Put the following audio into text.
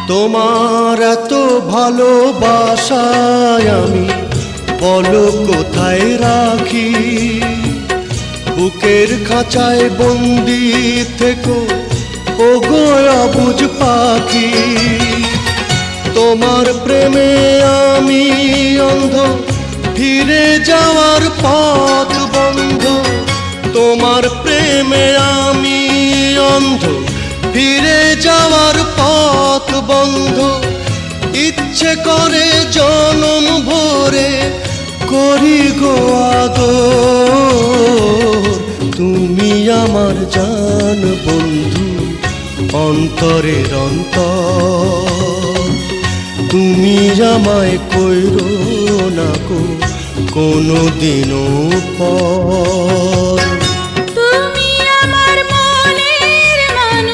তোমার এত ভালোবাসায় আমি বলো কোথায় রাখি। বুকের খাঁচায় বন্দি থেকো ওগো অবুঝ পাখি। তোমার প্রেমে আমি অন্ধ, ফিরে যাওয়ার পথ বন্ধ। তোমার প্রেমে আমি অন্ধ, ফিরে যাওয়ার পথ বন্ধ। ইচ্ছে করে জনম ভরে করি গো আদর। তুমি আমার জান বন্ধু, অন্তরের অন্তর। তুমি আমায় কইরো না গো কোনো দিনও পর।